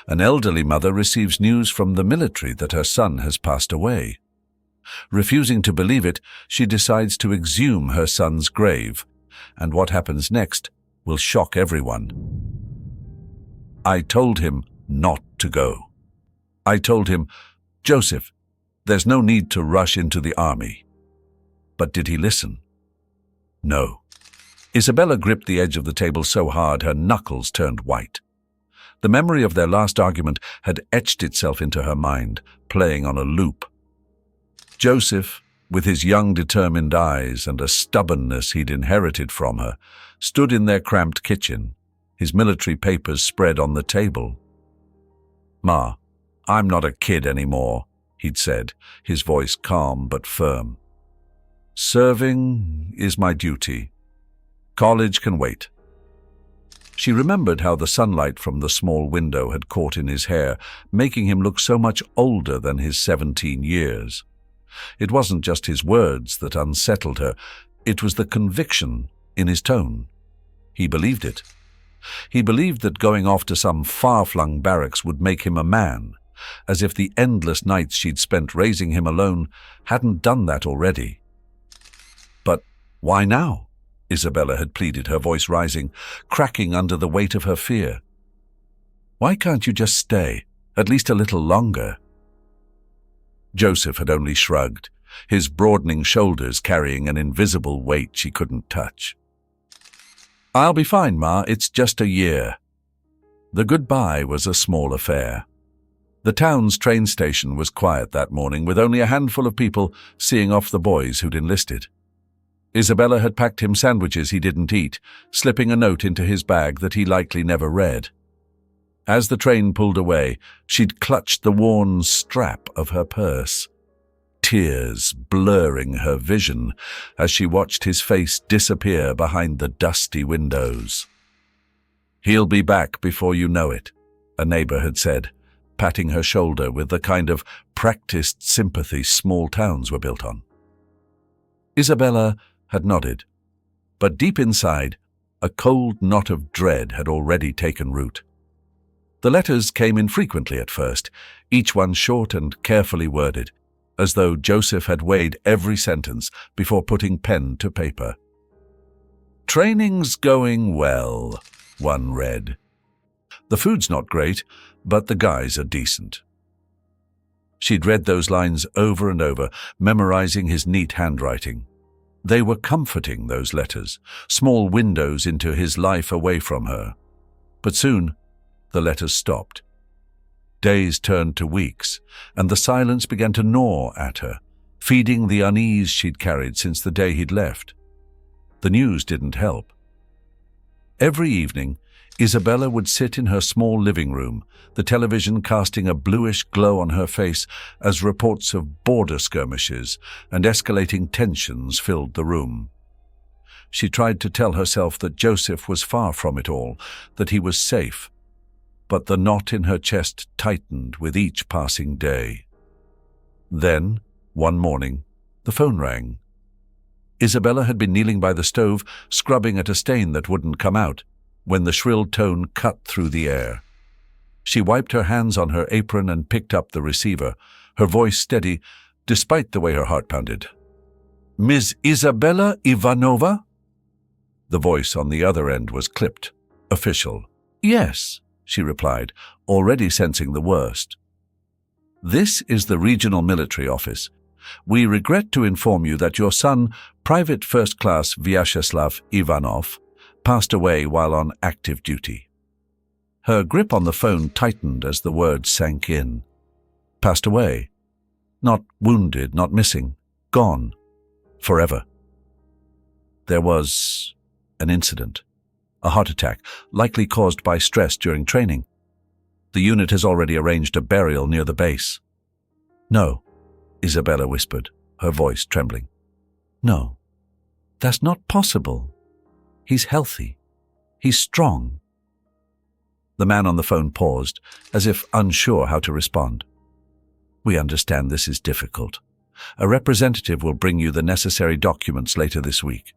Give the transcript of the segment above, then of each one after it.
An elderly mother receives news from the military that her son has passed away. Refusing to believe it, she decides to exhume her son's grave, and what happens next will shock everyone. I told him not to go. I told him, "Joseph, there's no need to rush into the army." But did he listen? No. Isabella gripped the edge of the table so hard her knuckles turned white. The memory of their last argument had etched itself into her mind, playing on a loop. Joseph, with his young, determined eyes and a stubbornness he'd inherited from her, stood in their cramped kitchen, his military papers spread on the table. "Ma, I'm not a kid anymore," he'd said, his voice calm but firm. "Serving is my duty. College can wait." She remembered how the sunlight from the small window had caught in his hair, making him look so much older than his 17 years. It wasn't just his words that unsettled her, it was the conviction in his tone. He believed it. He believed that going off to some far-flung barracks would make him a man, as if the endless nights she'd spent raising him alone hadn't done that already. But why now? Isabella had pleaded, her voice rising, cracking under the weight of her fear. "Why can't you just stay, at least a little longer?" Joseph had only shrugged, his broadening shoulders carrying an invisible weight she couldn't touch. "I'll be fine, Ma, it's just a year." The goodbye was a small affair. The town's train station was quiet that morning, with only a handful of people seeing off the boys who'd enlisted. Isabella had packed him sandwiches he didn't eat, slipping a note into his bag that he likely never read. As the train pulled away, she'd clutched the worn strap of her purse, tears blurring her vision as she watched his face disappear behind the dusty windows. "He'll be back before you know it," a neighbor had said, patting her shoulder with the kind of practiced sympathy small towns were built on. Isabella had nodded, but deep inside, a cold knot of dread had already taken root. The letters came infrequently at first, each one short and carefully worded, as though Joseph had weighed every sentence before putting pen to paper. "Training's going well," one read. "The food's not great, but the guys are decent." She'd read those lines over and over, memorizing his neat handwriting. They were comforting, those letters, small windows into his life away from her. But soon, the letters stopped. Days turned to weeks, and the silence began to gnaw at her, feeding the unease she'd carried since the day he'd left. The news didn't help. Every evening, Isabella would sit in her small living room, the television casting a bluish glow on her face as reports of border skirmishes and escalating tensions filled the room. She tried to tell herself that Joseph was far from it all, that he was safe, but the knot in her chest tightened with each passing day. Then, one morning, the phone rang. Isabella had been kneeling by the stove, scrubbing at a stain that wouldn't come out, when the shrill tone cut through the air. She wiped her hands on her apron and picked up the receiver, her voice steady, despite the way her heart pounded. "Ms. Isabella Ivanova?" The voice on the other end was clipped, official. "Yes," she replied, already sensing the worst. "This is the regional military office. We regret to inform you that your son, Private First Class Vyacheslav Ivanov, passed away while on active duty." Her grip on the phone tightened as the words sank in. Passed away. Not wounded, not missing. Gone. Forever. There was an incident. A heart attack, likely caused by stress during training. The unit has already arranged a burial near the base. "No," Isabella whispered, her voice trembling. "No, that's not possible. He's healthy. He's strong." The man on the phone paused, as if unsure how to respond. "We understand this is difficult. A representative will bring you the necessary documents later this week."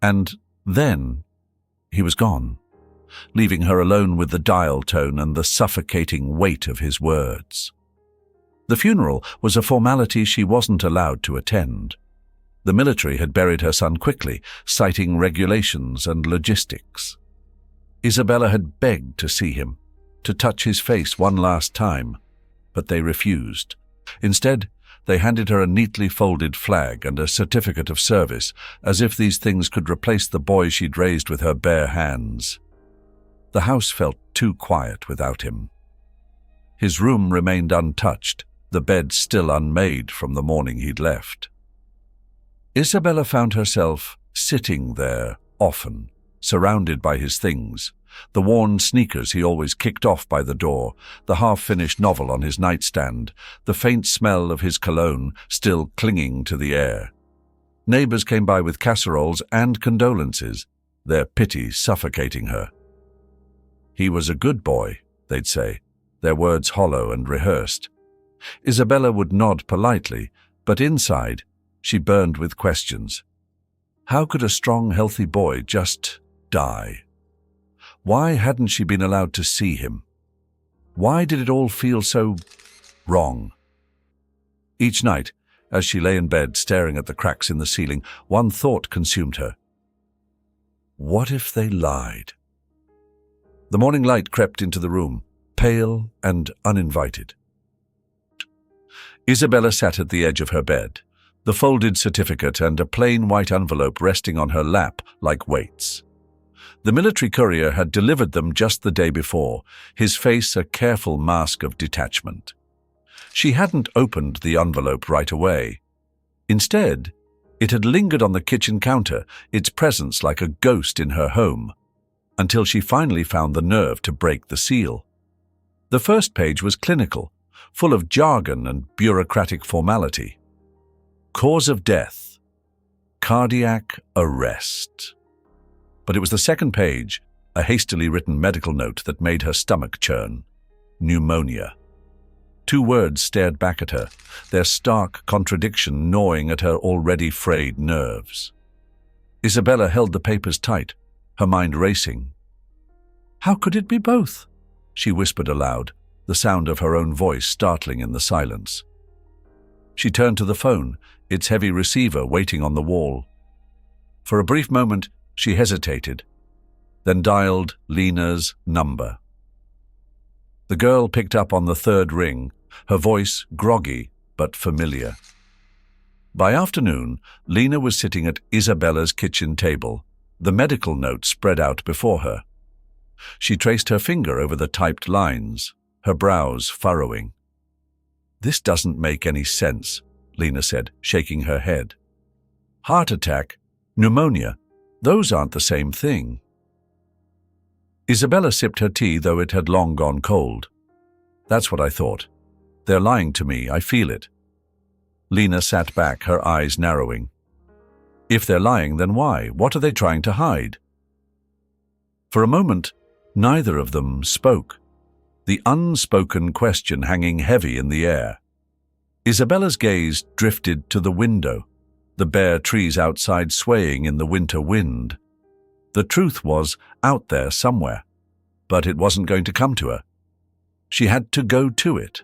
And then he was gone. leaving her alone with the dial tone and the suffocating weight of his words. The funeral was a formality she wasn't allowed to attend. The military had buried her son quickly, citing regulations and logistics. Isabella had begged to see him, to touch his face one last time, but they refused. Instead, they handed her a neatly folded flag and a certificate of service, as if these things could replace the boy she'd raised with her bare hands. The house felt too quiet without him. His room remained untouched, the bed still unmade from the morning he'd left. Isabella found herself sitting there often, surrounded by his things, the worn sneakers he always kicked off by the door, the half-finished novel on his nightstand, the faint smell of his cologne still clinging to the air. Neighbors came by with casseroles and condolences, their pity suffocating her. He was a good boy, they'd say, their words hollow and rehearsed. Isabella would nod politely, but inside, she burned with questions. How could a strong, healthy boy just die? Why hadn't she been allowed to see him? Why did it all feel so wrong? Each night, as she lay in bed staring at the cracks in the ceiling, one thought consumed her. What if they lied? The morning light crept into the room, pale and uninvited. Isabella sat at the edge of her bed, the folded certificate and a plain white envelope resting on her lap like weights. The military courier had delivered them just the day before, his face a careful mask of detachment. She hadn't opened the envelope right away. Instead, it had lingered on the kitchen counter, its presence like a ghost in her home, until she finally found the nerve to break the seal. The first page was clinical, full of jargon and bureaucratic formality. Cause of death: cardiac arrest. But it was the second page, a hastily written medical note that made her stomach churn. Pneumonia. 2 words stared back at her, their stark contradiction gnawing at her already frayed nerves. Isabella held the papers tight, her mind racing. How could it be both? She whispered aloud, the sound of her own voice startling in the silence. She turned to the phone, its heavy receiver waiting on the wall. For a brief moment, she hesitated, then dialed Lena's number. The girl picked up on the 3rd ring, her voice groggy but familiar. By afternoon, Lena was sitting at Isabella's kitchen table, the medical note spread out before her. She traced her finger over the typed lines, her brows furrowing. This doesn't make any sense, Lena said, shaking her head. Heart attack, pneumonia, those aren't the same thing. Isabella sipped her tea, though it had long gone cold. That's what I thought. They're lying to me, I feel it. Lena sat back, her eyes narrowing. If they're lying, then why? What are they trying to hide? For a moment, neither of them spoke, the unspoken question hanging heavy in the air. Isabella's gaze drifted to the window, the bare trees outside swaying in the winter wind. The truth was out there somewhere, but it wasn't going to come to her. She had to go to it.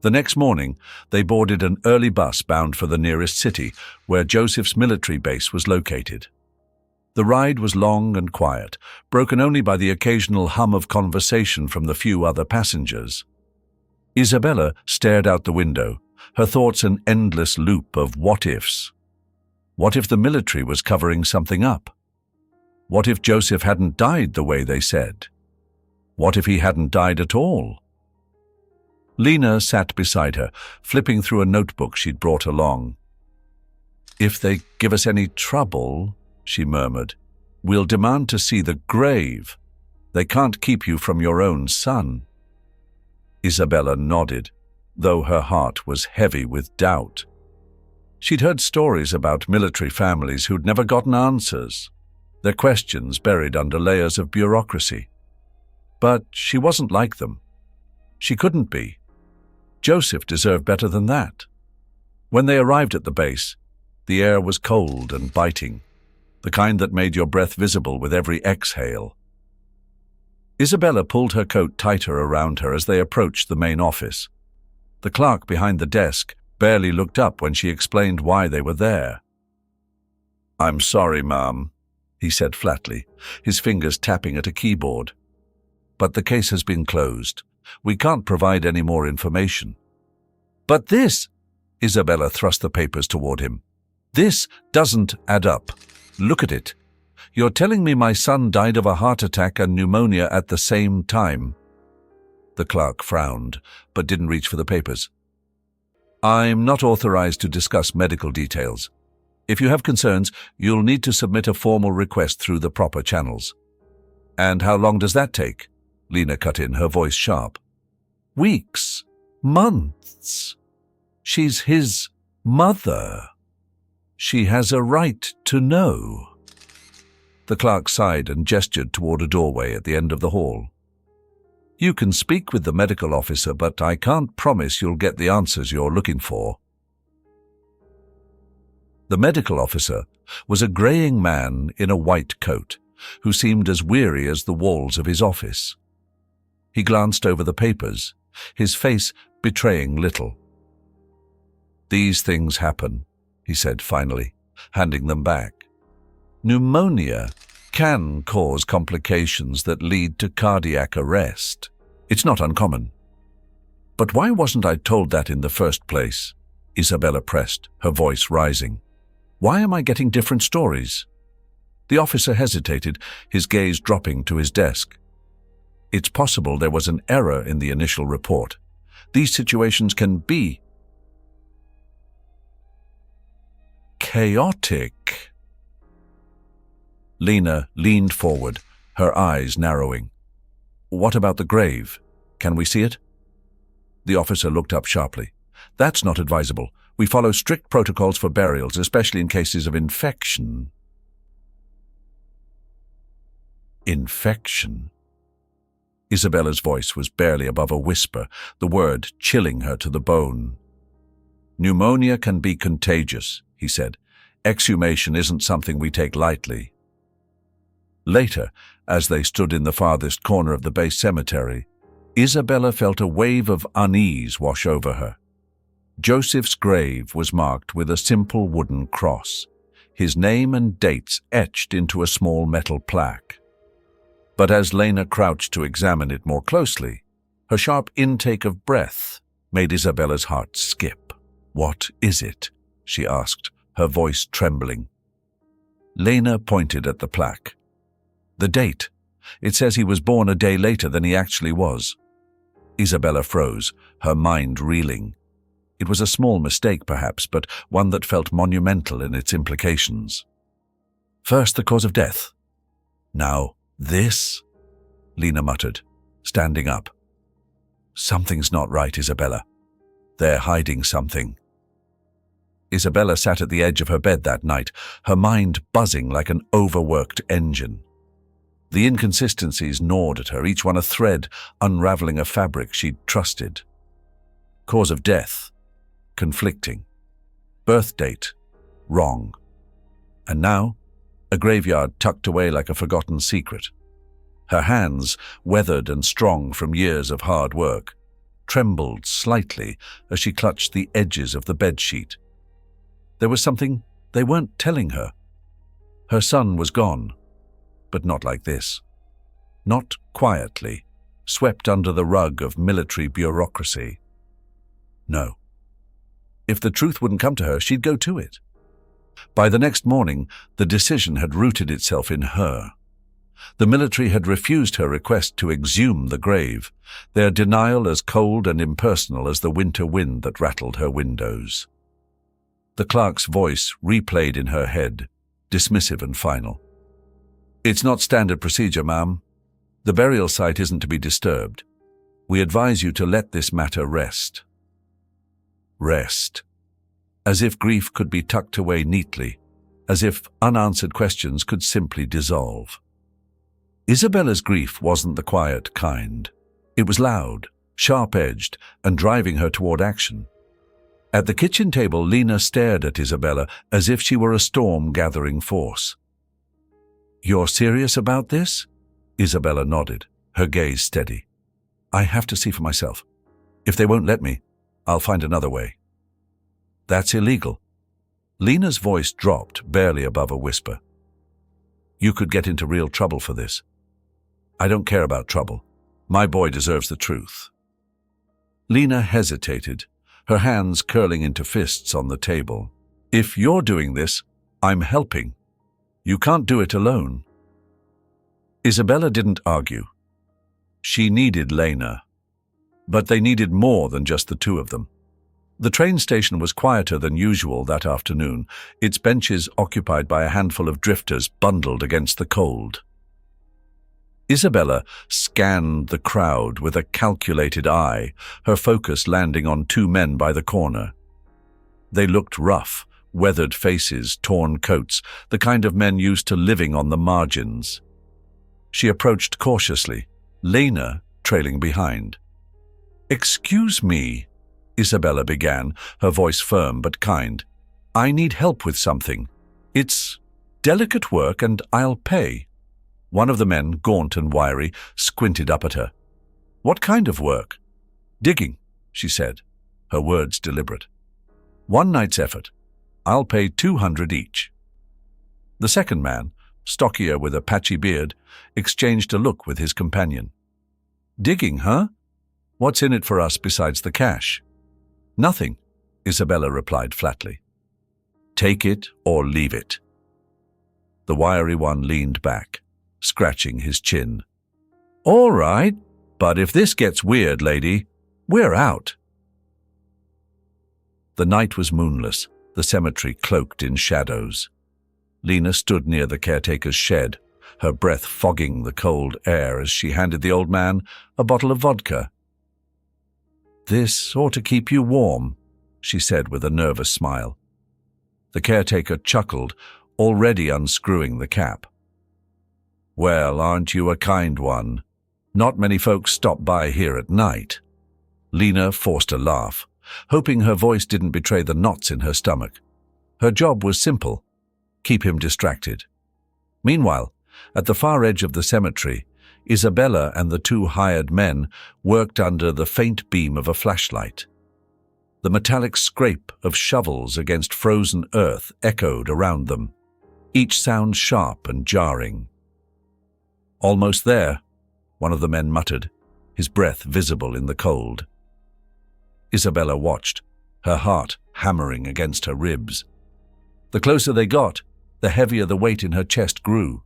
The next morning, they boarded an early bus bound for the nearest city, where Joseph's military base was located. The ride was long and quiet, broken only by the occasional hum of conversation from the few other passengers. Isabella stared out the window, her thoughts an endless loop of what-ifs. What if the military was covering something up? What if Joseph hadn't died the way they said? What if he hadn't died at all? Lena sat beside her, flipping through a notebook she'd brought along. If they give us any trouble, she murmured, we'll demand to see the grave. They can't keep you from your own son. Isabella nodded, though her heart was heavy with doubt. She'd heard stories about military families who'd never gotten answers, their questions buried under layers of bureaucracy. But she wasn't like them. She couldn't be. Joseph deserved better than that. When they arrived at the base, the air was cold and biting, the kind that made your breath visible with every exhale. Isabella pulled her coat tighter around her as they approached the main office. The clerk behind the desk barely looked up when she explained why they were there. "I'm sorry, ma'am," he said flatly, his fingers tapping at a keyboard. "But the case has been closed. We can't provide any more information." "But this—" Isabella thrust the papers toward him. "This doesn't add up. Look at it. You're telling me my son died of a heart attack and pneumonia at the same time?" The clerk frowned, but didn't reach for the papers. "I'm not authorized to discuss medical details. If you have concerns, you'll need to submit a formal request through the proper channels." "And how long does that take?" Lena cut in, her voice sharp. "Weeks. Months. She's his mother. She has a right to know." The clerk sighed and gestured toward a doorway at the end of the hall. "You can speak with the medical officer, but I can't promise you'll get the answers you're looking for." The medical officer was a graying man in a white coat, who seemed as weary as the walls of his office. He glanced over the papers, his face betraying little. "These things happen," he said finally, handing them back. "Pneumonia can cause complications that lead to cardiac arrest. It's not uncommon." "But why wasn't I told that in the first place?" Isabella pressed, her voice rising. "Why am I getting different stories?" The officer hesitated, his gaze dropping to his desk. "It's possible there was an error in the initial report. These situations can be chaotic." Lena leaned forward, her eyes narrowing. "What about the grave? Can we see it?" The officer looked up sharply. "That's not advisable. We follow strict protocols for burials, especially in cases of infection." Infection. Isabella's voice was barely above a whisper, the word chilling her to the bone. "Pneumonia can be contagious," he said. "Exhumation isn't something we take lightly." Later, as they stood in the farthest corner of the base cemetery, Isabella felt a wave of unease wash over her. Joseph's grave was marked with a simple wooden cross, his name and dates etched into a small metal plaque. But as Lena crouched to examine it more closely, her sharp intake of breath made Isabella's heart skip. "What is it?" she asked, her voice trembling. Lena pointed at the plaque. "The date. It says he was born a day later than he actually was." Isabella froze, her mind reeling. It was a small mistake, perhaps, but one that felt monumental in its implications. First the cause of death. Now this, Lena muttered, standing up. "Something's not right, Isabella. They're hiding something." Isabella sat at the edge of her bed that night, her mind buzzing like an overworked engine. The inconsistencies gnawed at her, each one a thread unraveling a fabric she'd trusted. Cause of death, conflicting. Birth date, wrong. And now, a graveyard tucked away like a forgotten secret. Her hands, weathered and strong from years of hard work, trembled slightly as she clutched the edges of the bedsheet. There was something they weren't telling her. Her son was gone. But not like this. Not quietly, swept under the rug of military bureaucracy. No. If the truth wouldn't come to her, she'd go to it. By the next morning, the decision had rooted itself in her. The military had refused her request to exhume the grave, their denial as cold and impersonal as the winter wind that rattled her windows. The clerk's voice replayed in her head, dismissive and final. "It's not standard procedure, ma'am. The burial site isn't to be disturbed. We advise you to let this matter rest." Rest. As if grief could be tucked away neatly, as if unanswered questions could simply dissolve. Isabella's grief wasn't the quiet kind. It was loud, sharp-edged, and driving her toward action. At the kitchen table, Lena stared at Isabella as if she were a storm-gathering force. "You're serious about this?" Isabella nodded. her gaze steady. "I have to see for myself. If they won't let me, I'll find another way." "That's illegal." Lena's voice dropped barely above a whisper. "You could get into real trouble for this." "I don't care about trouble. My boy deserves the truth." Lena hesitated, her hands curling into fists on the table. "If you're doing this, I'm helping. You can't do it alone." Isabella didn't argue. She needed Lena. But they needed more than just the two of them. The train station was quieter than usual that afternoon, its benches occupied by a handful of drifters bundled against the cold. Isabella scanned the crowd with a calculated eye, her focus landing on two men by the corner. They looked rough, weathered faces, torn coats, the kind of men used to living on the margins. She approached cautiously, Lena trailing behind. "Excuse me," Isabella began, her voice firm but kind. "I need help with something. It's delicate work and I'll pay." One of the men, gaunt and wiry, squinted up at her. "What kind of work?" "Digging," she said, her words deliberate. "One night's effort. I'll pay 200 each." The second man, stockier with a patchy beard, exchanged a look with his companion. "Digging, huh? What's in it for us besides the cash?" "Nothing," Isabella replied flatly. "Take it or leave it." The wiry one leaned back, scratching his chin. "All right, but if this gets weird, lady, we're out." The night was moonless, the cemetery cloaked in shadows. Lena stood near the caretaker's shed, her breath fogging the cold air as she handed the old man a bottle of vodka. "This ought to keep you warm," she said with a nervous smile. The caretaker chuckled, already unscrewing the cap. "Well, aren't you a kind one? Not many folks stop by here at night." Lena forced a laugh, hoping her voice didn't betray the knots in her stomach. Her job was simple: keep him distracted. Meanwhile, at the far edge of the cemetery, Isabella and the two hired men worked under the faint beam of a flashlight. The metallic scrape of shovels against frozen earth echoed around them, each sound sharp and jarring. "Almost there," one of the men muttered, his breath visible in the cold. Isabella watched, her heart hammering against her ribs. The closer they got, the heavier the weight in her chest grew.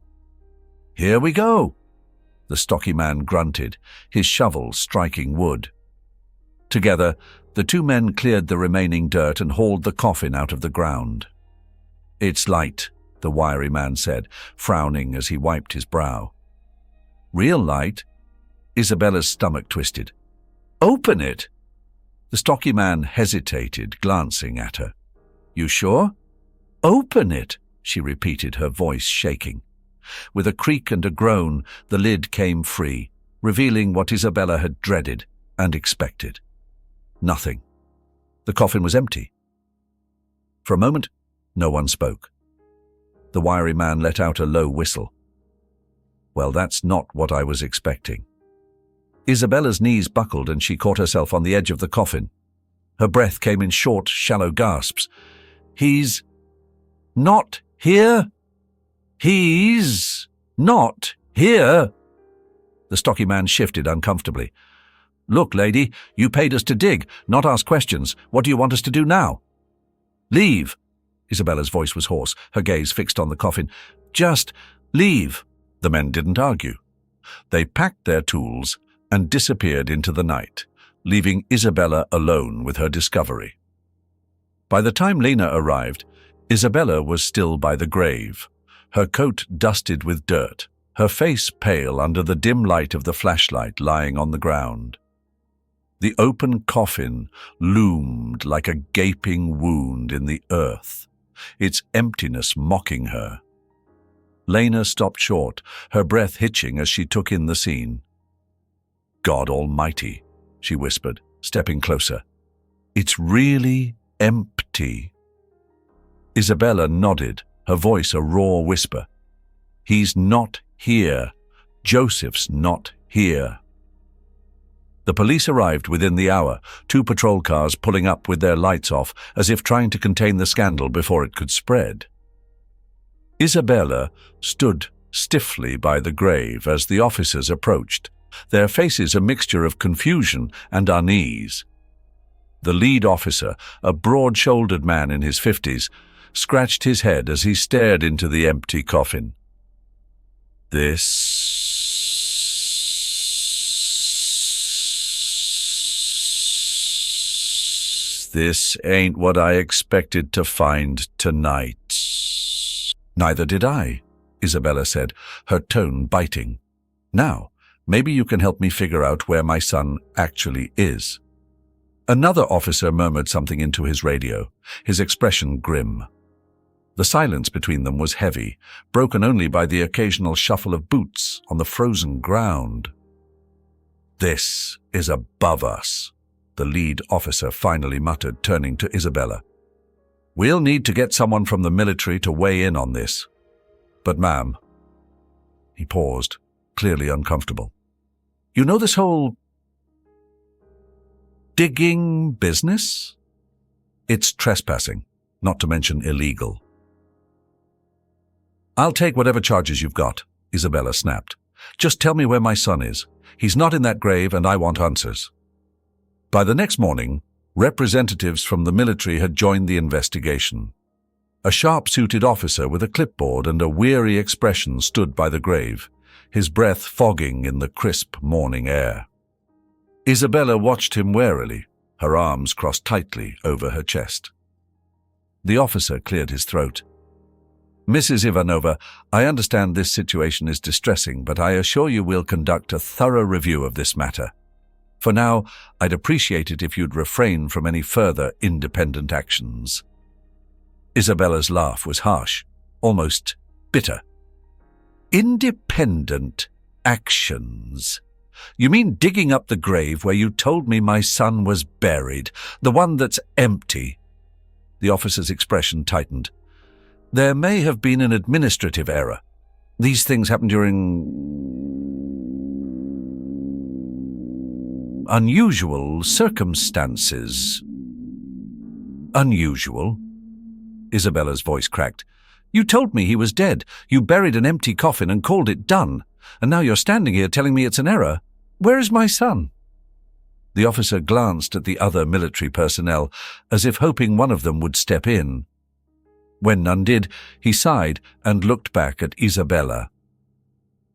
"Here we go," the stocky man grunted, his shovel striking wood. Together, the two men cleared the remaining dirt and hauled the coffin out of the ground. "It's light," the wiry man said, frowning as he wiped his brow. "Real light?" Isabella's stomach twisted. "Open it!" The stocky man hesitated, glancing at her. "You sure?" "Open it," she repeated, her voice shaking. With a creak and a groan, the lid came free, revealing what Isabella had dreaded and expected. Nothing. The coffin was empty. For a moment, no one spoke. The wiry man let out a low whistle. "Well, that's not what I was expecting." Isabella's knees buckled and she caught herself on the edge of the coffin. Her breath came in short, shallow gasps. "He's not here? He's not here?" The stocky man shifted uncomfortably. "Look, lady, you paid us to dig, not ask questions. What do you want us to do now?" "Leave." Isabella's voice was hoarse, her gaze fixed on the coffin. "Just leave." The men didn't argue. They packed their tools and disappeared into the night, leaving Isabella alone with her discovery. By the time Lena arrived, Isabella was still by the grave, her coat dusted with dirt, her face pale under the dim light of the flashlight lying on the ground. The open coffin loomed like a gaping wound in the earth, its emptiness mocking her. Lena stopped short, her breath hitching as she took in the scene. "God Almighty," she whispered, stepping closer. "It's really empty." Isabella nodded, her voice a raw whisper. "He's not here. Joseph's not Here. The police arrived within the hour, 2 patrol cars pulling up with their lights off, as if trying to contain the scandal before it could spread. Isabella stood stiffly by the grave as the officers approached, their faces a mixture of confusion and unease. The lead officer, a broad-shouldered man in his 50s, scratched his head as he stared into the empty coffin. This ain't what I expected to find tonight. Neither did I, Isabella said, her tone biting. Now, maybe you can help me figure out where my son actually is. Another officer murmured something into his radio, his expression grim. The silence between them was heavy, broken only by the occasional shuffle of boots on the frozen ground. "This is above us," the lead officer finally muttered, turning to Isabella. "We'll need to get someone from the military to weigh in on this. But ma'am," he paused, clearly uncomfortable, "you know this whole digging business? It's trespassing, not to mention illegal." "I'll take whatever charges you've got," Isabella snapped. "Just tell me where my son is. He's not in that grave and I want answers." By the next morning, representatives from the military had joined the investigation. A sharp-suited officer with a clipboard and a weary expression stood by the grave, his breath fogging in the crisp morning air. Isabella watched him warily, her arms crossed tightly over her chest. The officer cleared his throat. "Mrs. Ivanova, I understand this situation is distressing, but I assure you we'll conduct a thorough review of this matter. For now, I'd appreciate it if you'd refrain from any further independent actions." Isabella's laugh was harsh, almost bitter. "Independent actions? You mean digging up the grave where you told me my son was buried, the one that's empty?" The officer's expression tightened. "There may have been an administrative error. These things happen during unusual circumstances." "Unusual?" Isabella's voice cracked. "You told me he was dead. You buried an empty coffin and called it done. And now you're standing here telling me it's an error. Where is my son?" The officer glanced at the other military personnel, as if hoping one of them would step in. When none did, he sighed and looked back at Isabella.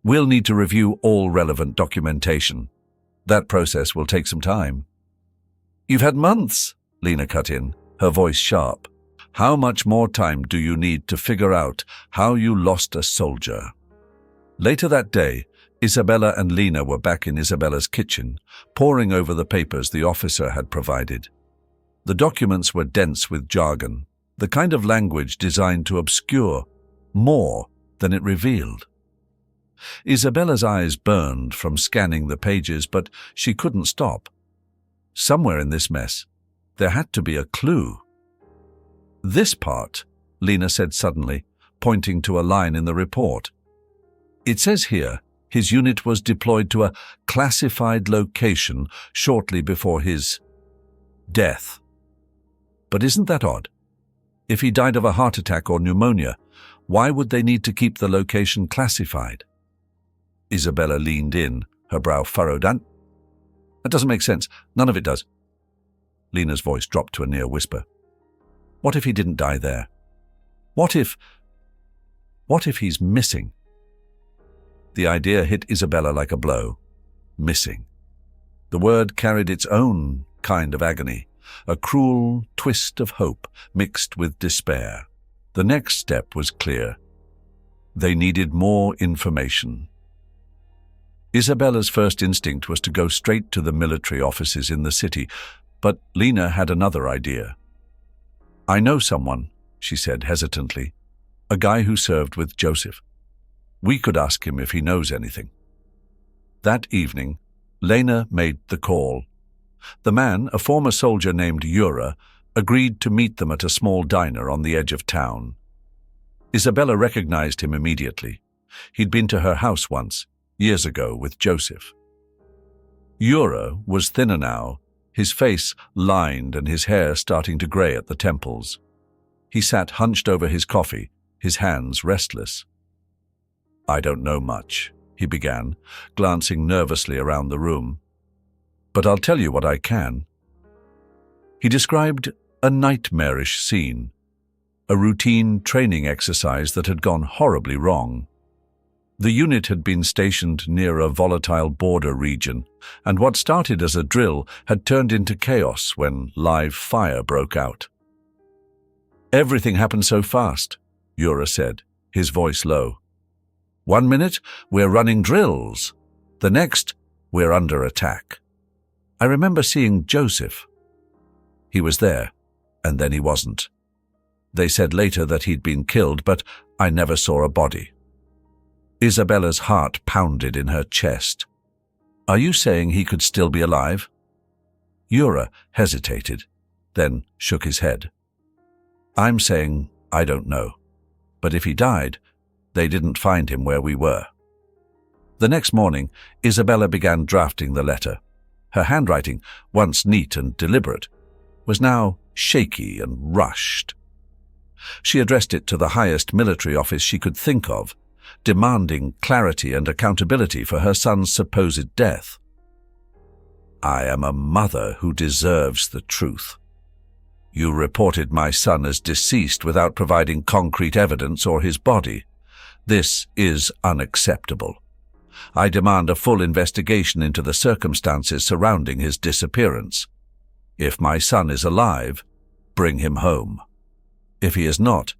"We'll need to review all relevant documentation. That process will take some time." "You've had months," Lena cut in, her voice sharp. "How much more time do you need to figure out how you lost a soldier?" Later that day, Isabella and Lena were back in Isabella's kitchen, poring over the papers the officer had provided. The documents were dense with jargon, the kind of language designed to obscure more than it revealed. Isabella's eyes burned from scanning the pages, but she couldn't stop. Somewhere in this mess, there had to be a clue. "This part," Lena said suddenly, pointing to a line in the report. "It says here, his unit was deployed to a classified location shortly before his death. But isn't that odd? If he died of a heart attack or pneumonia, why would they need to keep the location classified?" Isabella leaned in, her brow furrowed. "That doesn't make sense. None of it does." Lena's voice dropped to a near whisper. "What if he didn't die there? What if he's missing?" The idea hit Isabella like a blow. Missing. The word carried its own kind of agony, a cruel twist of hope mixed with despair. The next step was clear. They needed more information. Isabella's first instinct was to go straight to the military offices in the city, but Lena had another idea. "I know someone," she said hesitantly, "a guy who served with Joseph. We could ask him if he knows anything." That evening, Lena made the call. The man, a former soldier named Yura, agreed to meet them at a small diner on the edge of town. Isabella recognized him immediately. He'd been to her house once, years ago, with Joseph. Yura was thinner now, his face lined and his hair starting to grey at the temples. He sat hunched over his coffee, his hands restless. "I don't know much," he began, glancing nervously around the room. "But I'll tell you what I can." He described a nightmarish scene, a routine training exercise that had gone horribly wrong. The unit had been stationed near a volatile border region, and what started as a drill had turned into chaos when live fire broke out. "Everything happened so fast," Yura said, his voice low. "One minute, we're running drills. The next, we're under attack. I remember seeing Joseph. He was there, and then he wasn't. They said later that he'd been killed, but I never saw a body." Isabella's heart pounded in her chest. "Are you saying he could still be alive?" Yura hesitated, then shook his head. "I'm saying I don't know. But if he died, they didn't find him where we were." The next morning, Isabella began drafting the letter. Her handwriting, once neat and deliberate, was now shaky and rushed. She addressed it to the highest military office she could think of, demanding clarity and accountability for her son's supposed death. "I am a mother who deserves the truth. You reported my son as deceased without providing concrete evidence or his body. This is unacceptable. I demand a full investigation into the circumstances surrounding his disappearance. If my son is alive, bring him home. If he is not,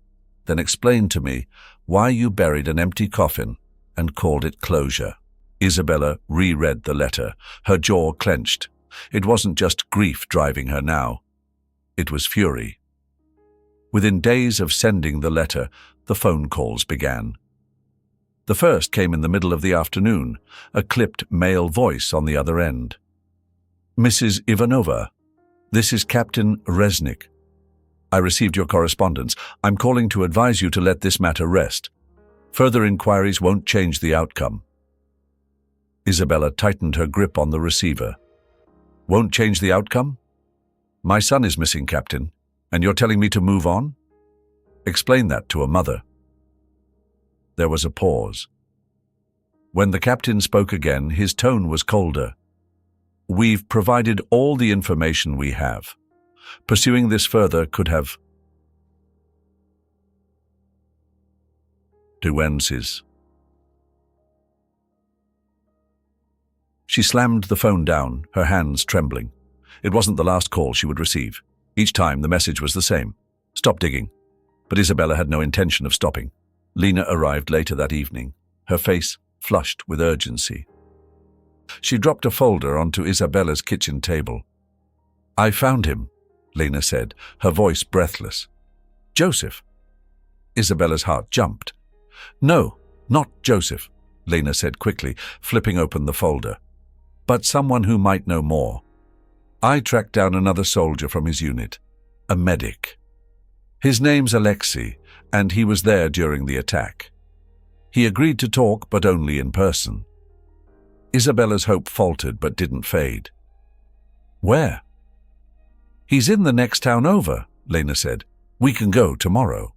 then explain to me why you buried an empty coffin and called it closure." Isabella reread the letter, her jaw clenched. It wasn't just grief driving her now. It was fury. Within days of sending the letter, the phone calls began. The first came in the middle of the afternoon, a clipped male voice on the other end. "Mrs. Ivanova, this is Captain Resnick. I received your correspondence. I'm calling to advise you to let this matter rest. Further inquiries won't change the outcome." Isabella tightened her grip on the receiver. "Won't change the outcome? My son is missing, Captain, and you're telling me to move on? Explain that to a mother." There was a pause. When the captain spoke again, his tone was colder. "We've provided all the information we have. Pursuing this further could have consequences." She slammed the phone down, her hands trembling. It wasn't the last call she would receive. Each time the message was the same: "Stop digging." But Isabella had no intention of stopping. Lena arrived later that evening, her face flushed with urgency. She dropped a folder onto Isabella's kitchen table. "I found him," Lena said, her voice breathless. "Joseph?" Isabella's heart jumped. "No, not Joseph," Lena said quickly, flipping open the folder. "But someone who might know more. I tracked down another soldier from his unit, a medic. His name's Alexei, and he was there during the attack. He agreed to talk, but only in person." Isabella's hope faltered but didn't fade. "Where?" "He's in the next town over," Lena said. "We can go tomorrow."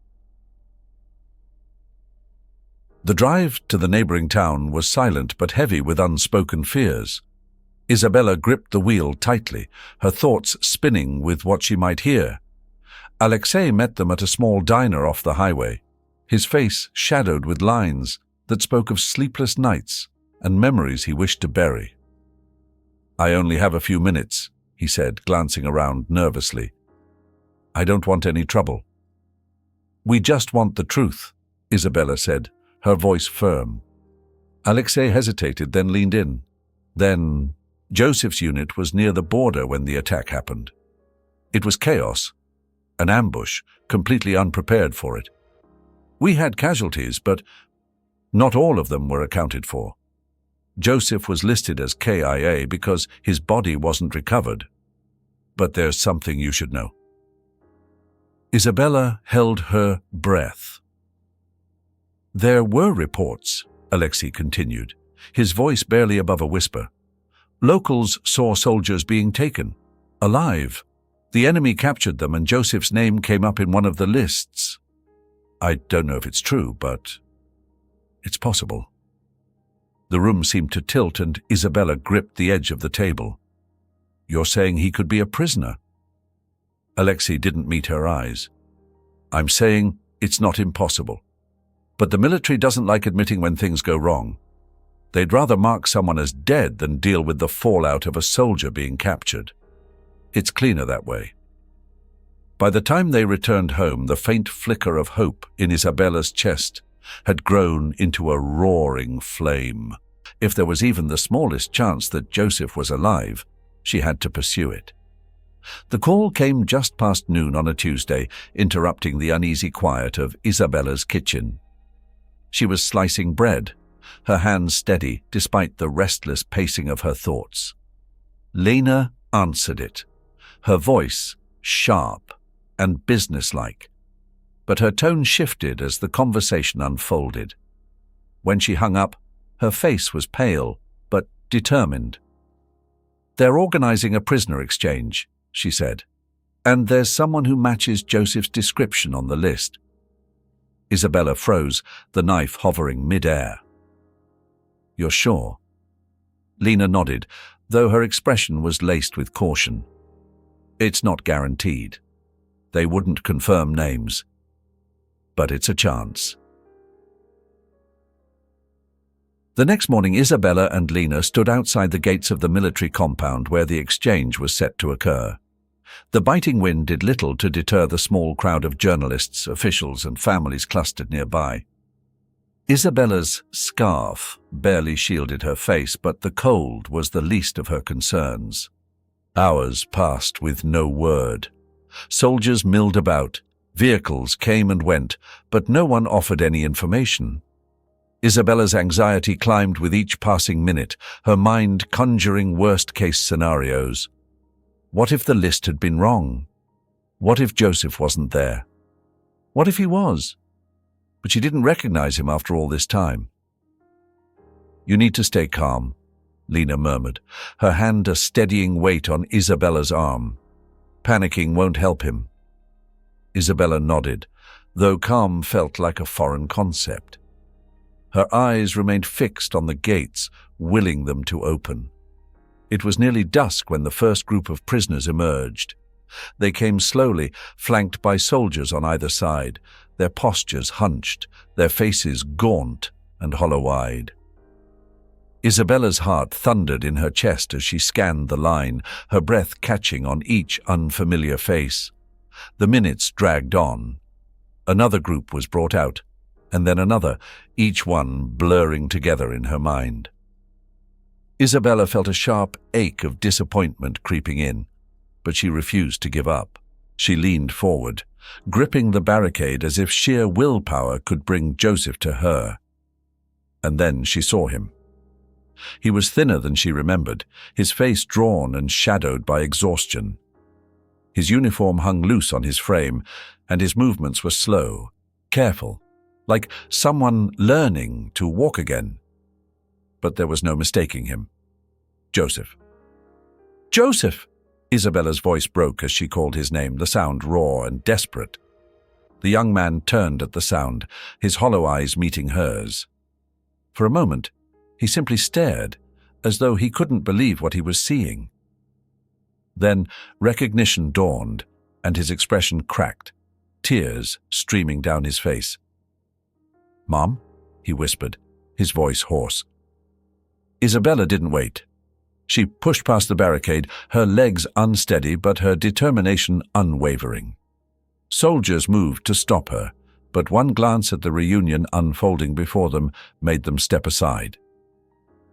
The drive to the neighboring town was silent but heavy with unspoken fears. Isabella gripped the wheel tightly, her thoughts spinning with what she might hear. Alexei met them at a small diner off the highway, his face shadowed with lines that spoke of sleepless nights and memories he wished to bury. "I only have a few minutes," he said, glancing around nervously. "I don't want any trouble." "We just want the truth," Isabella said, her voice firm. Alexei hesitated, then leaned in. "Then Joseph's unit was near the border when the attack happened. It was chaos, an ambush, completely unprepared for it. We had casualties, but not all of them were accounted for. Joseph was listed as KIA because his body wasn't recovered. But there's something you should know." Isabella held her breath. "There were reports," Alexei continued, his voice barely above a whisper. Locals saw soldiers being taken, alive. The enemy captured them and Joseph's name came up in one of the lists. I don't know if it's true, but it's possible. The room seemed to tilt and Isabella gripped the edge of the table. You're saying he could be a prisoner? Alexei didn't meet her eyes. I'm saying it's not impossible. But the military doesn't like admitting when things go wrong. They'd rather mark someone as dead than deal with the fallout of a soldier being captured. It's cleaner that way. By the time they returned home, the faint flicker of hope in Isabella's chest had grown into a roaring flame. If there was even the smallest chance that Joseph was alive, she had to pursue it. The call came just past noon on a Tuesday, interrupting the uneasy quiet of Isabella's kitchen. She was slicing bread, her hands steady despite the restless pacing of her thoughts. Lena answered it, her voice sharp and businesslike, but her tone shifted as the conversation unfolded. When she hung up, her face was pale but determined. They're organizing a prisoner exchange, she said, and there's someone who matches Joseph's description on the list. Isabella froze, the knife hovering mid-air. You're sure? Lena nodded, though her expression was laced with caution. It's not guaranteed. They wouldn't confirm names. But it's a chance. The next morning, Isabella and Lena stood outside the gates of the military compound where the exchange was set to occur. The biting wind did little to deter the small crowd of journalists, officials, and families clustered nearby. Isabella's scarf barely shielded her face, but the cold was the least of her concerns. Hours passed with no word. Soldiers milled about, vehicles came and went, but no one offered any information. Isabella's anxiety climbed with each passing minute, her mind conjuring worst-case scenarios. What if the list had been wrong? What if Joseph wasn't there? What if he was? But she didn't recognize him after all this time. You need to stay calm, Lena murmured, her hand a steadying weight on Isabella's arm. Panicking won't help him. Isabella nodded, though calm felt like a foreign concept. Her eyes remained fixed on the gates, willing them to open. It was nearly dusk when the first group of prisoners emerged. They came slowly, flanked by soldiers on either side, their postures hunched, their faces gaunt and hollow-eyed. Isabella's heart thundered in her chest as she scanned the line, her breath catching on each unfamiliar face. The minutes dragged on. Another group was brought out, and then another, each one blurring together in her mind. Isabella felt a sharp ache of disappointment creeping in, but she refused to give up. She leaned forward, gripping the barricade as if sheer willpower could bring Joseph to her. And then she saw him. He was thinner than she remembered, his face drawn and shadowed by exhaustion. His uniform hung loose on his frame, and his movements were slow, careful, like someone learning to walk again. But there was no mistaking him. Joseph. Joseph! Isabella's voice broke as she called his name, the sound raw and desperate. The young man turned at the sound, his hollow eyes meeting hers. For a moment, he simply stared, as though he couldn't believe what he was seeing. Then recognition dawned, and his expression cracked, tears streaming down his face. "Mom?" he whispered, his voice hoarse. Isabella didn't wait. She pushed past the barricade, her legs unsteady but her determination unwavering. Soldiers moved to stop her, but one glance at the reunion unfolding before them made them step aside.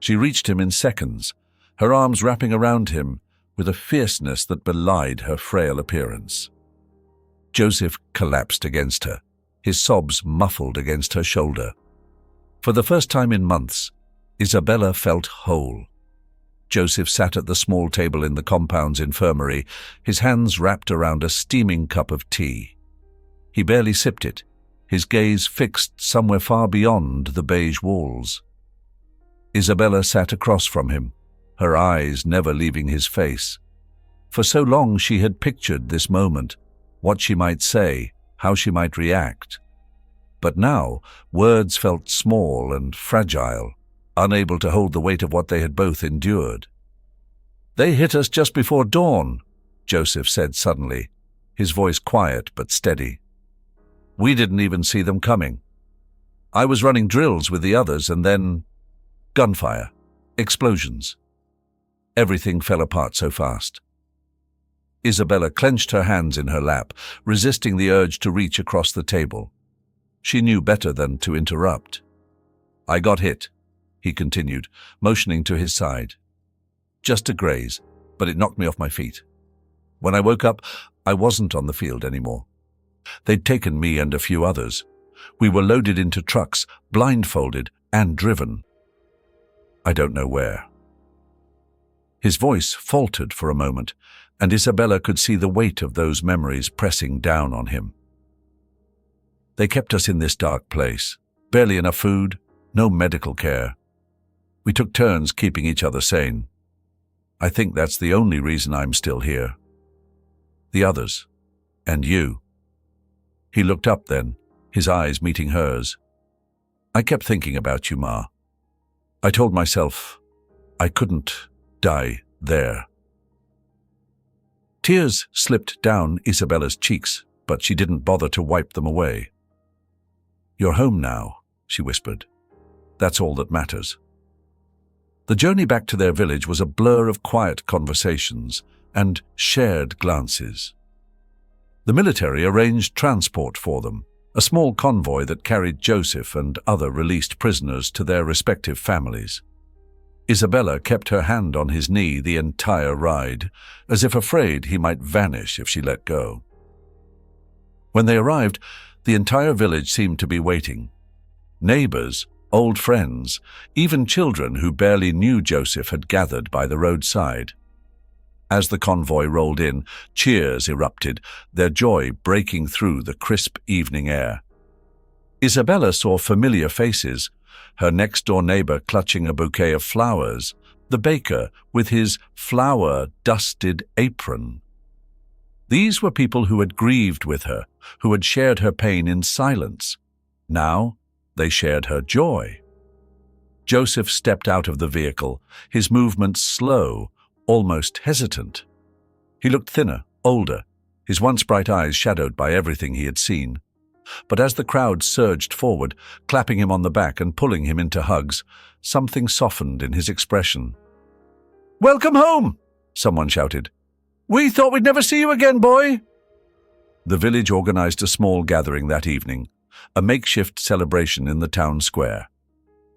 She reached him in seconds, her arms wrapping around him with a fierceness that belied her frail appearance. Joseph collapsed against her, his sobs muffled against her shoulder. For the first time in months, Isabella felt whole. Joseph sat at the small table in the compound's infirmary, his hands wrapped around a steaming cup of tea. He barely sipped it, his gaze fixed somewhere far beyond the beige walls. Isabella sat across from him, her eyes never leaving his face. For so long she had pictured this moment, what she might say, how she might react. But now words felt small and fragile, unable to hold the weight of what they had both endured. "They hit us just before dawn," Joseph said suddenly, his voice quiet but steady. "We didn't even see them coming. I was running drills with the others, and then gunfire, explosions. Everything fell apart so fast." Isabella clenched her hands in her lap, resisting the urge to reach across the table. She knew better than to interrupt. "I got hit," he continued, motioning to his side. "Just a graze, but it knocked me off my feet. When I woke up, I wasn't on the field anymore. They'd taken me and a few others. We were loaded into trucks, blindfolded, and driven. I don't know where." His voice faltered for a moment, and Isabella could see the weight of those memories pressing down on him. "They kept us in this dark place. Barely enough food, no medical care. We took turns keeping each other sane. I think that's the only reason I'm still here. The others, and you." He looked up then, his eyes meeting hers. "I kept thinking about you, Ma. I told myself I couldn't die there." Tears slipped down Isabella's cheeks, but she didn't bother to wipe them away. "You're home now," she whispered. "That's all that matters." The journey back to their village was a blur of quiet conversations and shared glances. The military arranged transport for them, a small convoy that carried Joseph and other released prisoners to their respective families. Isabella kept her hand on his knee the entire ride, as if afraid he might vanish if she let go. When they arrived, the entire village seemed to be waiting. Neighbors, old friends, even children who barely knew Joseph had gathered by the roadside. As the convoy rolled in, cheers erupted, their joy breaking through the crisp evening air. Isabella saw familiar faces, her next-door neighbor clutching a bouquet of flowers, the baker with his flour-dusted apron. These were people who had grieved with her, who had shared her pain in silence. Now they shared her joy. Joseph stepped out of the vehicle, his movements slow, almost hesitant. He looked thinner, older, his once bright eyes shadowed by everything he had seen. But as the crowd surged forward, clapping him on the back and pulling him into hugs, something softened in his expression. "Welcome home!" someone shouted. "We thought we'd never see you again, boy!" The village organized a small gathering that evening, a makeshift celebration in the town square.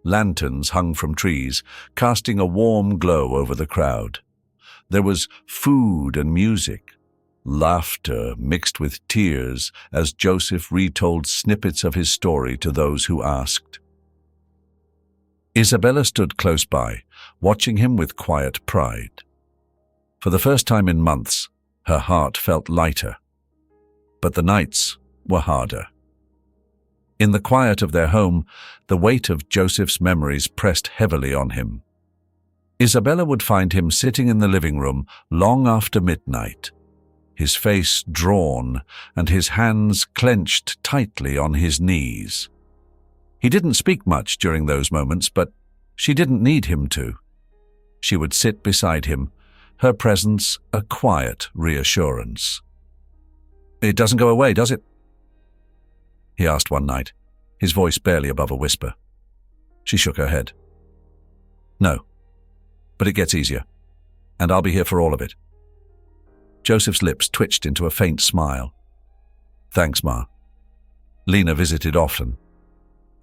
Lanterns hung from trees, casting a warm glow over the crowd. There was food and music, laughter mixed with tears as Joseph retold snippets of his story to those who asked. Isabella stood close by, watching him with quiet pride. For the first time in months, her heart felt lighter. But the nights were harder. In the quiet of their home, the weight of Joseph's memories pressed heavily on him. Isabella would find him sitting in the living room long after midnight, his face drawn and his hands clenched tightly on his knees. He didn't speak much during those moments, but she didn't need him to. She would sit beside him, her presence a quiet reassurance. "It doesn't go away, does it?" he asked one night, his voice barely above a whisper. She shook her head. "No, but it gets easier, and I'll be here for all of it." Joseph's lips twitched into a faint smile. "Thanks, Ma." Lena visited often.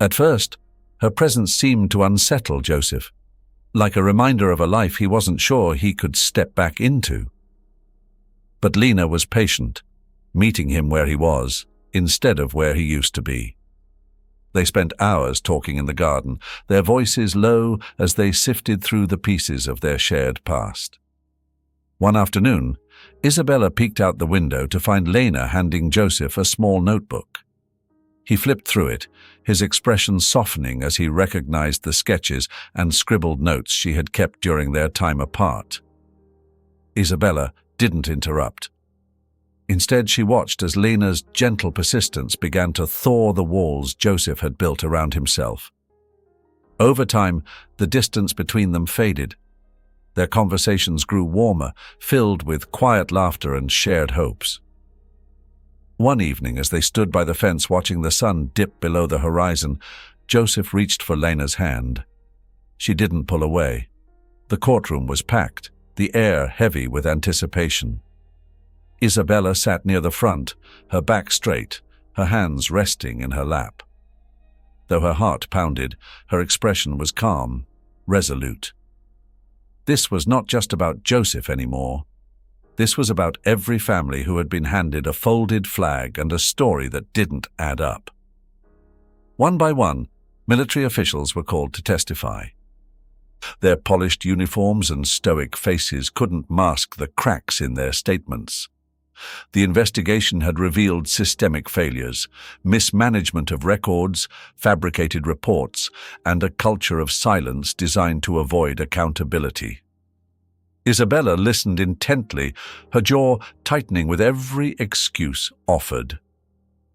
At first, her presence seemed to unsettle Joseph, like a reminder of a life he wasn't sure he could step back into. But Lena was patient, meeting him where he was, instead of where he used to be. They spent hours talking in the garden, their voices low as they sifted through the pieces of their shared past. One afternoon, Isabella peeked out the window to find Lena handing Joseph a small notebook. He flipped through it, his expression softening as he recognized the sketches and scribbled notes she had kept during their time apart. Isabella didn't interrupt. Instead, she watched as Lena's gentle persistence began to thaw the walls Joseph had built around himself. Over time, the distance between them faded. Their conversations grew warmer, filled with quiet laughter and shared hopes. One evening, as they stood by the fence watching the sun dip below the horizon, Joseph reached for Lena's hand. She didn't pull away. The courtroom was packed, the air heavy with anticipation. Isabella sat near the front, her back straight, her hands resting in her lap. Though her heart pounded, her expression was calm, resolute. This was not just about Joseph anymore. This was about every family who had been handed a folded flag and a story that didn't add up. One by one, military officials were called to testify. Their polished uniforms and stoic faces couldn't mask the cracks in their statements. The investigation had revealed systemic failures, mismanagement of records, fabricated reports, and a culture of silence designed to avoid accountability. Isabella listened intently, her jaw tightening with every excuse offered.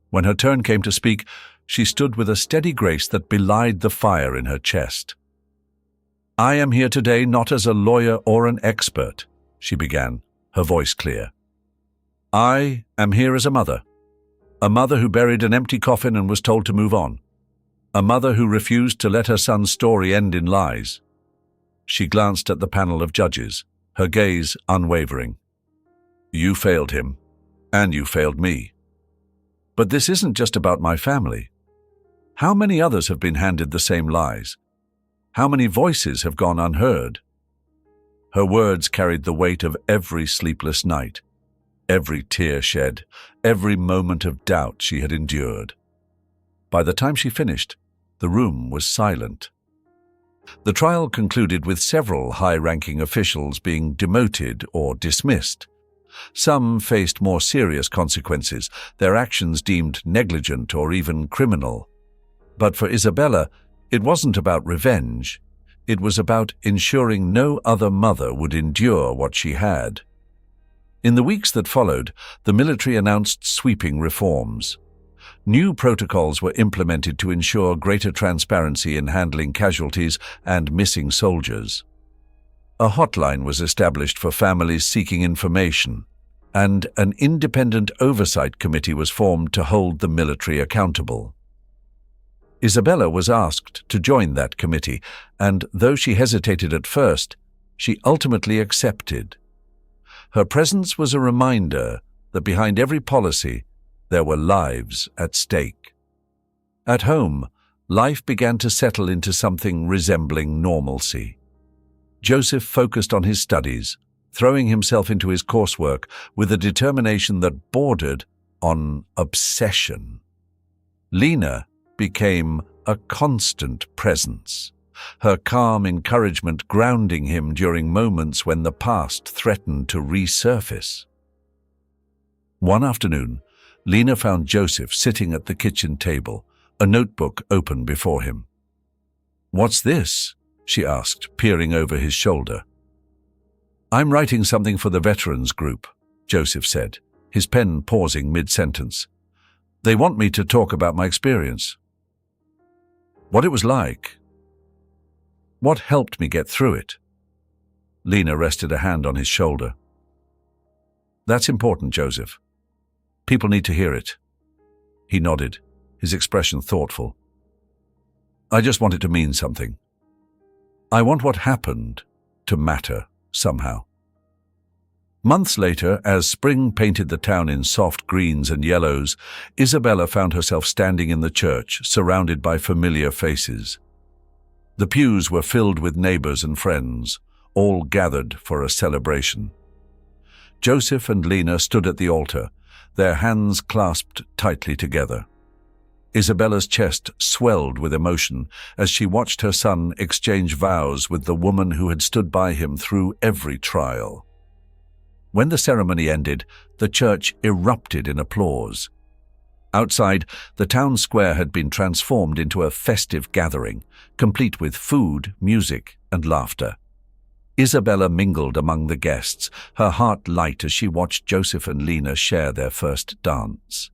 When her turn came to speak, she stood with a steady grace that belied the fire in her chest. "I am here today not as a lawyer or an expert," she began, her voice clear. "I am here as a mother who buried an empty coffin and was told to move on, a mother who refused to let her son's story end in lies." She glanced at the panel of judges, her gaze unwavering. "You failed him, and you failed me. But this isn't just about my family. How many others have been handed the same lies? How many voices have gone unheard?" Her words carried the weight of every sleepless night, every tear shed, every moment of doubt she had endured. By the time she finished, the room was silent. The trial concluded with several high-ranking officials being demoted or dismissed. Some faced more serious consequences, their actions deemed negligent or even criminal. But for Isabella, it wasn't about revenge. It was about ensuring no other mother would endure what she had. In the weeks that followed, the military announced sweeping reforms. New protocols were implemented to ensure greater transparency in handling casualties and missing soldiers. A hotline was established for families seeking information, and an independent oversight committee was formed to hold the military accountable. Isabella was asked to join that committee, and though she hesitated at first, she ultimately accepted. Her presence was a reminder that behind every policy, there were lives at stake. At home, life began to settle into something resembling normalcy. Joseph focused on his studies, throwing himself into his coursework with a determination that bordered on obsession. Lena became a constant presence, her calm encouragement grounding him during moments when the past threatened to resurface. One afternoon, Lena found Joseph sitting at the kitchen table, a notebook open before him. "What's this?" she asked, peering over his shoulder. "I'm writing something for the veterans group," Joseph said, his pen pausing mid-sentence. "They want me to talk about my experience. What it was like. What helped me get through it." Lena rested a hand on his shoulder. "That's important, Joseph. People need to hear it." He nodded, his expression thoughtful. "I just want it to mean something. I want what happened to matter somehow." Months later, as spring painted the town in soft greens and yellows, Isabella found herself standing in the church, surrounded by familiar faces. The pews were filled with neighbors and friends, all gathered for a celebration. Joseph and Lena stood at the altar, their hands clasped tightly together. Isabella's chest swelled with emotion as she watched her son exchange vows with the woman who had stood by him through every trial. When the ceremony ended, the church erupted in applause. Outside, the town square had been transformed into a festive gathering, complete with food, music, and laughter. Isabella mingled among the guests, her heart light as she watched Joseph and Lena share their first dance.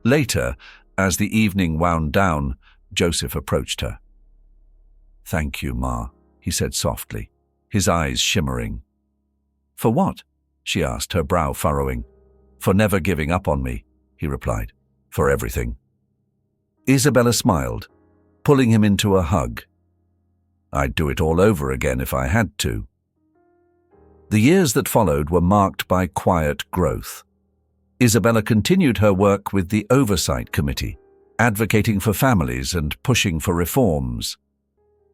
Later, as the evening wound down, Joseph approached her. "Thank you, Ma," he said softly, his eyes shimmering. "For what?" she asked, her brow furrowing. "For never giving up on me," he replied. "For everything." Isabella smiled, pulling him into a hug. "I'd do it all over again if I had to." The years that followed were marked by quiet growth. Isabella continued her work with the Oversight Committee, advocating for families and pushing for reforms.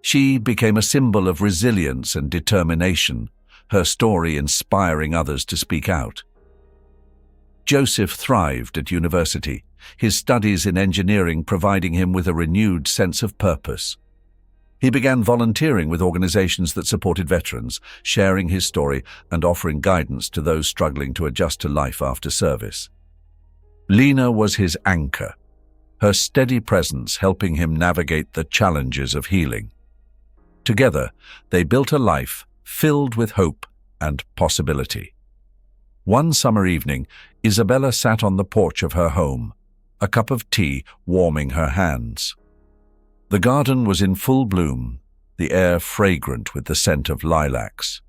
She became a symbol of resilience and determination, her story inspiring others to speak out. Joseph thrived at university, his studies in engineering providing him with a renewed sense of purpose. He began volunteering with organizations that supported veterans, sharing his story and offering guidance to those struggling to adjust to life after service. Lena was his anchor, her steady presence helping him navigate the challenges of healing. Together, they built a life filled with hope and possibility. One summer evening, Isabella sat on the porch of her home, a cup of tea warming her hands. The garden was in full bloom, the air fragrant with the scent of lilacs.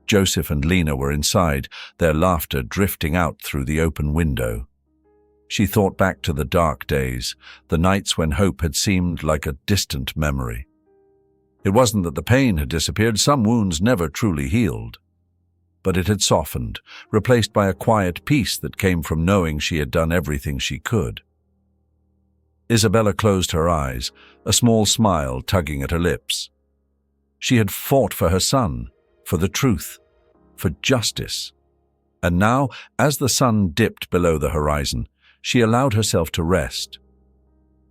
Joseph and Lena were inside, their laughter drifting out through the open window. She thought back to the dark days, the nights when hope had seemed like a distant memory. It wasn't that the pain had disappeared, some wounds never truly healed. But it had softened, replaced by a quiet peace that came from knowing she had done everything she could. Isabella closed her eyes, a small smile tugging at her lips. She had fought for her son, for the truth, for justice. And now, as the sun dipped below the horizon, she allowed herself to rest.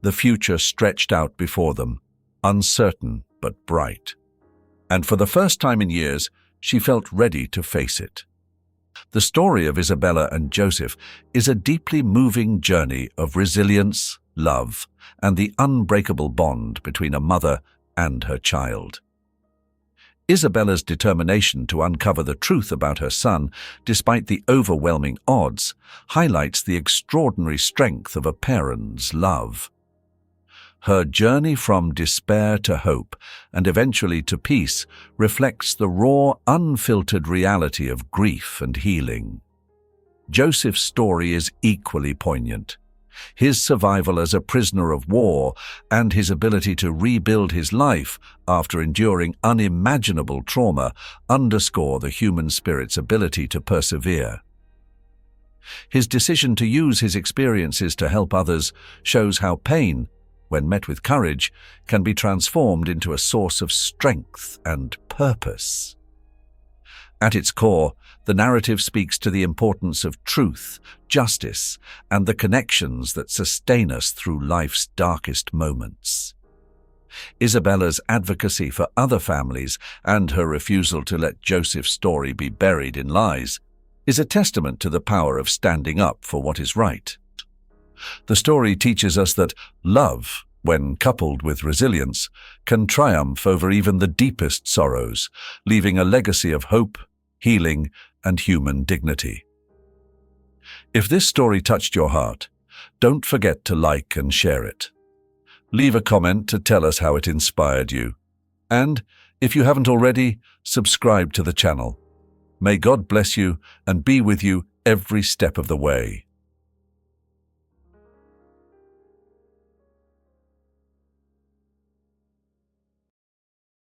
The future stretched out before them, uncertain but bright. And for the first time in years, she felt ready to face it. The story of Isabella and Joseph is a deeply moving journey of resilience, love, and the unbreakable bond between a mother and her child. Isabella's determination to uncover the truth about her son, despite the overwhelming odds, highlights the extraordinary strength of a parent's love. Her journey from despair to hope, and eventually to peace, reflects the raw, unfiltered reality of grief and healing. Joseph's story is equally poignant. His survival as a prisoner of war and his ability to rebuild his life after enduring unimaginable trauma underscore the human spirit's ability to persevere. His decision to use his experiences to help others shows how pain, when met with courage, can be transformed into a source of strength and purpose. At its core, the narrative speaks to the importance of truth, justice, and the connections that sustain us through life's darkest moments. Isabella's advocacy for other families and her refusal to let Joseph's story be buried in lies is a testament to the power of standing up for what is right. The story teaches us that love, when coupled with resilience, can triumph over even the deepest sorrows, leaving a legacy of hope, healing, and human dignity. If this story touched your heart, don't forget to like and share it. Leave a comment to tell us how it inspired you. And, if you haven't already, subscribe to the channel. May God bless you and be with you every step of the way.